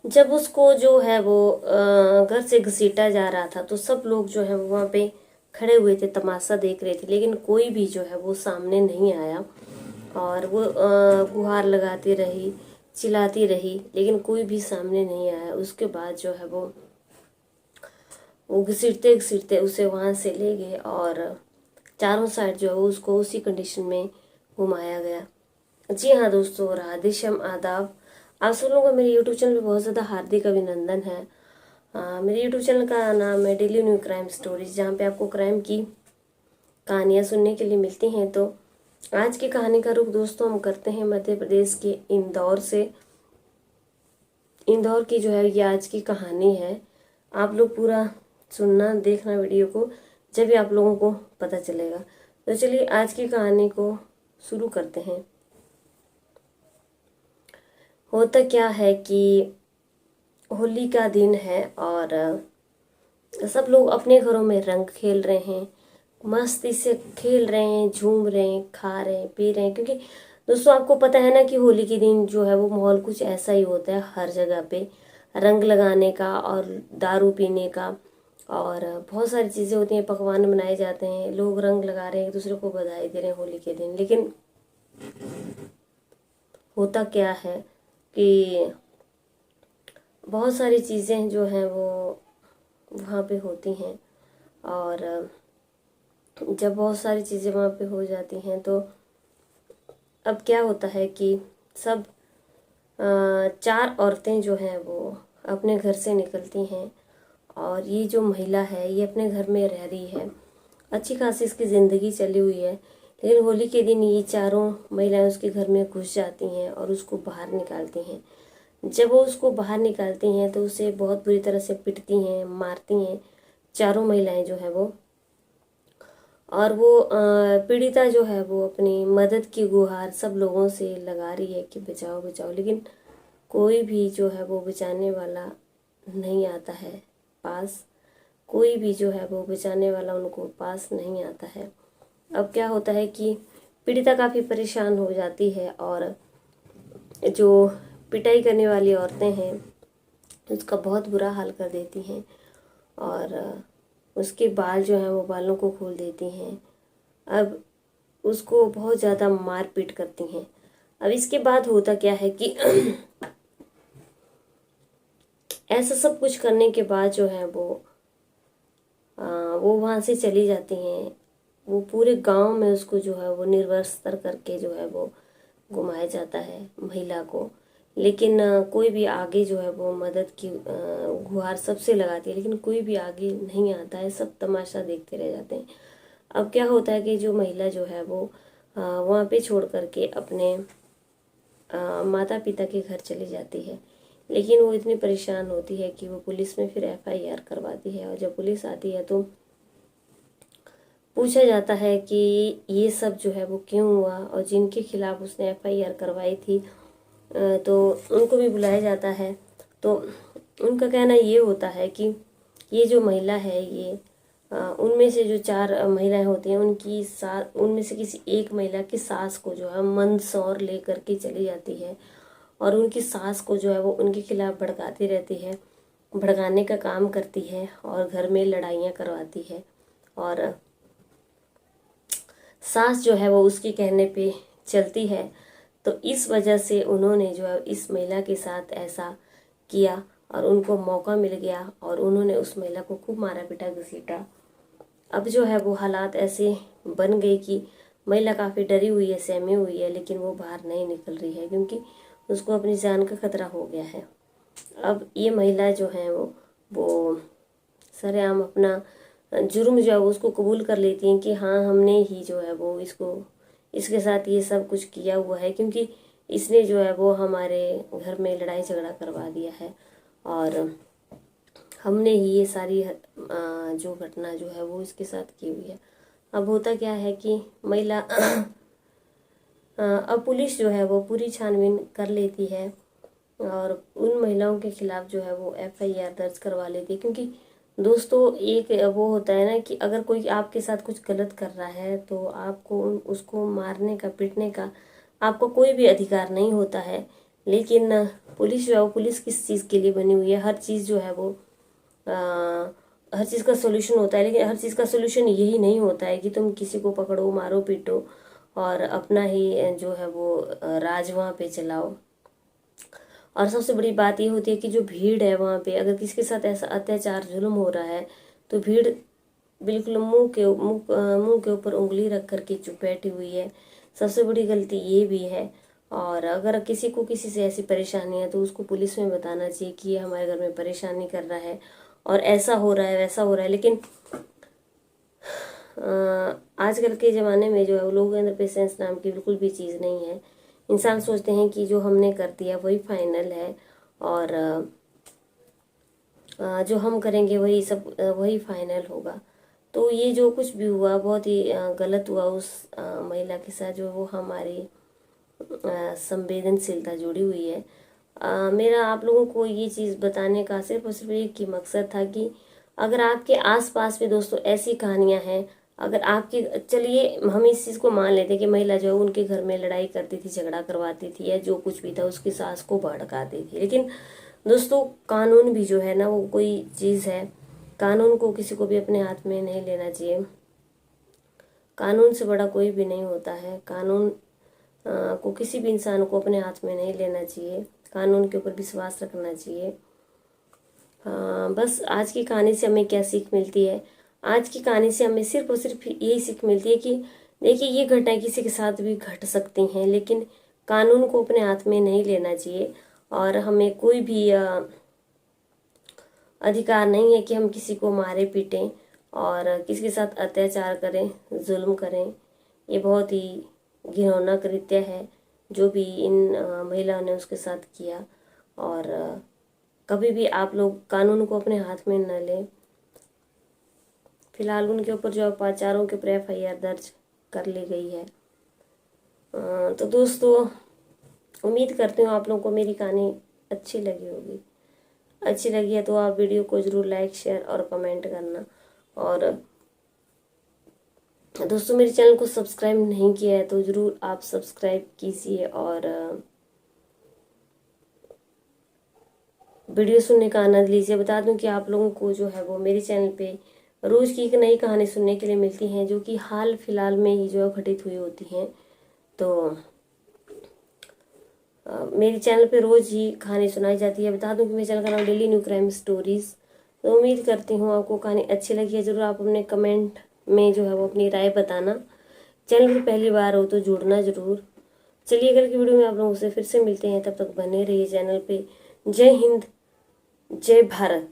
जब उसको जो है वो घर से घसीटा जा रहा था तो सब लोग जो है वो वहाँ पे खड़े हुए थे, तमाशा देख रहे थे, लेकिन कोई भी जो है वो सामने नहीं आया। और वो गुहार लगाती रही, चिल्लाती रही, लेकिन कोई भी सामने नहीं आया। उसके बाद जो है वो घसीटते घसीटते उसे वहाँ से ले गए और चारों साइड जो है वो उसको उसी कंडीशन में घुमाया गया। जी हाँ दोस्तों, राधे श्याम, आदाब। आप सब लोगों का मेरे यूट्यूब चैनल पे बहुत ज़्यादा हार्दिक अभिनंदन है। मेरे यूट्यूब चैनल का नाम है डेली न्यू क्राइम स्टोरीज, जहाँ पे आपको क्राइम की कहानियाँ सुनने के लिए मिलती हैं। तो आज की कहानी का रुख दोस्तों हम करते हैं मध्य प्रदेश के इंदौर से। इंदौर की जो है ये आज की कहानी है। आप लोग पूरा सुनना, देखना वीडियो को, जब भी आप लोगों को पता चलेगा। तो चलिए आज की कहानी को शुरू करते हैं। होता क्या है कि होली का दिन है और सब लोग अपने घरों में रंग खेल रहे हैं, मस्ती से खेल रहे हैं, झूम रहे हैं, खा रहे हैं, पी रहे हैं। क्योंकि दोस्तों आपको पता है ना कि होली के दिन जो है वो माहौल कुछ ऐसा ही होता है, हर जगह पे रंग लगाने का और दारू पीने का और बहुत सारी चीज़ें होती हैं, पकवान बनाए जाते हैं, लोग रंग लगा रहे हैं, एक दूसरे को बधाई दे रहे हैं होली के दिन। लेकिन होता क्या है कि बहुत सारी चीज़ें जो हैं वो वहाँ पे होती हैं और जब बहुत सारी चीज़ें वहाँ पे हो जाती हैं तो अब क्या होता है कि सब चार औरतें जो हैं वो अपने घर से निकलती हैं और ये जो महिला है ये अपने घर में रह रही है, अच्छी खासी इसकी ज़िंदगी चली हुई है। लेकिन होली के दिन ये चारों महिलाएं उसके घर में घुस जाती हैं और उसको बाहर निकालती हैं। जब वो उसको बाहर निकालती हैं तो उसे बहुत बुरी तरह से पिटती हैं, मारती हैं, चारों महिलाएं जो है वो। और वो पीड़िता जो है वो अपनी मदद की गुहार सब लोगों से लगा रही है कि बचाओ बचाओ, लेकिन कोई भी जो है वो बचाने वाला नहीं आता है पास। कोई भी जो है वो बचाने वाला उनको पास नहीं आता है। अब क्या होता है कि पीड़िता काफ़ी परेशान हो जाती है और जो पिटाई करने वाली औरतें हैं उसका बहुत बुरा हाल कर देती हैं और उसके बाल जो हैं वो बालों को खोल देती हैं। अब उसको बहुत ज़्यादा मार पीट करती हैं। अब इसके बाद होता क्या है कि ऐसा सब कुछ करने के बाद जो है वो वहाँ से चली जाती हैं। वो पूरे गांव में उसको जो है वो निर्वस्त्र करके जो है वो घुमाया जाता है महिला को। लेकिन कोई भी आगे जो है वो मदद की गुहार सबसे लगाती है, लेकिन कोई भी आगे नहीं आता है, सब तमाशा देखते रह जाते हैं। अब क्या होता है कि जो महिला जो है वो वहाँ पे छोड़ करके अपने माता पिता के घर चली जाती है। लेकिन वो इतनी परेशान होती है कि वो पुलिस में फिर एफआईआर करवाती है और जब पुलिस आती है तो पूछा जाता है कि ये सब जो है वो क्यों हुआ, और जिनके खिलाफ उसने एफआईआर करवाई थी तो उनको भी बुलाया जाता है। तो उनका कहना ये होता है कि ये जो महिला है ये उनमें से जो चार महिलाएं होती हैं उनकी सास, उनमें से किसी एक महिला की सास को जो है मंदसौर ले करके चली जाती है और उनकी सास को जो है वो उनके खिलाफ भड़काती रहती है, भड़काने का काम करती है और घर में लड़ाइयाँ करवाती है। और सास जो है वो उसके कहने पे चलती है। तो इस वजह से उन्होंने जो है इस महिला के साथ ऐसा किया और उनको मौका मिल गया और उन्होंने उस महिला को खूब मारा पीटा घसीटा। अब जो है वो हालात ऐसे बन गए कि महिला काफ़ी डरी हुई है, सहमी हुई है, लेकिन वो बाहर नहीं निकल रही है क्योंकि उसको अपनी जान का खतरा हो गया है। अब ये महिला जो है वो सरेआम अपना जुर्म जो है वो उसको कबूल कर लेती हैं कि हाँ हमने ही जो है वो इसके साथ ये सब कुछ किया हुआ है, क्योंकि इसने जो है वो हमारे घर में लड़ाई झगड़ा करवा दिया है और हमने ही ये सारी जो घटना जो है वो इसके साथ की हुई है। अब होता क्या है कि महिला अब पुलिस जो है वो पूरी छानबीन कर लेती है और उन महिलाओं के खिलाफ जो है वो एफआईआर दर्ज करवा लेती है। क्योंकि दोस्तों एक वो होता है ना कि अगर कोई आपके साथ कुछ गलत कर रहा है तो आपको उसको मारने का, पीटने का आपको कोई भी अधिकार नहीं होता है। लेकिन पुलिस जो है वो पुलिस किस चीज़ के लिए बनी हुई है? हर चीज़ जो है वो हर चीज़ का सोल्यूशन होता है, लेकिन हर चीज़ का सोल्यूशन यही नहीं होता है कि तुम किसी को पकड़ो, मारो, पीटो और अपना ही जो है वो राज वहाँ पे चलाओ। और सबसे बड़ी बात ये होती है कि जो भीड़ है वहाँ पे, अगर किसी के साथ ऐसा अत्याचार जुल्म हो रहा है तो भीड़ बिल्कुल मुंह के ऊपर उंगली रख करके चुप बैठी हुई है। सबसे बड़ी गलती ये भी है। और अगर किसी को किसी से ऐसी परेशानी है तो उसको पुलिस में बताना चाहिए कि ये हमारे घर में परेशानी कर रहा है और ऐसा हो रहा है, वैसा हो रहा है। लेकिन आजकल के ज़माने में जो है लोगों के अंदर पेशेंस नाम की बिल्कुल भी चीज़ नहीं है। इंसान सोचते हैं कि जो हमने कर दिया वही फाइनल है और जो हम करेंगे वही सब वही फाइनल होगा। तो ये जो कुछ भी हुआ बहुत ही गलत हुआ उस महिला के साथ, जो वो हमारी संवेदनशीलता जुड़ी हुई है। मेरा आप लोगों को ये चीज़ बताने का सिर्फ और सिर्फ एक ही मकसद था कि अगर आपके आसपास भी दोस्तों ऐसी कहानियां हैं, अगर आपकी, चलिए हम इस चीज़ को मान लेते हैं कि महिला जो है उनके घर में लड़ाई करती थी, झगड़ा करवाती थी या जो कुछ भी था उसकी सास को भड़काती थी, लेकिन दोस्तों कानून भी जो है ना वो कोई चीज़ है। कानून को किसी को भी अपने हाथ में नहीं लेना चाहिए। कानून से बड़ा कोई भी नहीं होता है। कानून को किसी भी इंसान को अपने हाथ में नहीं लेना चाहिए। कानून के ऊपर विश्वास रखना चाहिए। बस आज की कहानी से हमें क्या सीख मिलती है? आज की कहानी से हमें सिर्फ और सिर्फ यही सीख मिलती है कि देखिए ये घटनाएं किसी के साथ भी घट सकती हैं, लेकिन कानून को अपने हाथ में नहीं लेना चाहिए। और हमें कोई भी अधिकार नहीं है कि हम किसी को मारे पीटें और किसी के साथ अत्याचार करें, जुल्म करें। ये बहुत ही घिनौना कृत्य है जो भी इन महिलाओं ने उसके साथ किया। और कभी भी आप लोग कानून को अपने हाथ में न लें। फिलहाल उनके ऊपर जो पाचारों के ऊपर FIR दर्ज कर ली गई है। तो दोस्तों उम्मीद करती हूँ आप लोगों को मेरी कहानी अच्छी लगी होगी। अच्छी लगी है तो आप वीडियो को ज़रूर लाइक, शेयर और कमेंट करना। और दोस्तों मेरे चैनल को सब्सक्राइब नहीं किया है तो ज़रूर आप सब्सक्राइब कीजिए और वीडियो सुनने का आनंद लीजिए। बता दूं कि आप लोगों को जो है वो मेरे चैनल पे रोज़ की एक नई कहानी सुनने के लिए मिलती हैं, जो कि हाल फिलहाल में ही जो है घटित हुई होती हैं। तो मेरे चैनल पे रोज़ ही कहानी सुनाई जाती है। बता दूं कि मेरे चैनल का नाम डेली न्यू क्राइम स्टोरीज़। तो उम्मीद करती हूँ आपको कहानी अच्छी लगी है। ज़रूर आप अपने कमेंट में जो है वो अपनी राय बताना। चैनल पर पहली बार हो तो जुड़ना ज़रूर। चलिए कल की वीडियो में आप लोगों से फिर से मिलते हैं, तब तक बने रहिए चैनल पे। जय हिंद, जय भारत।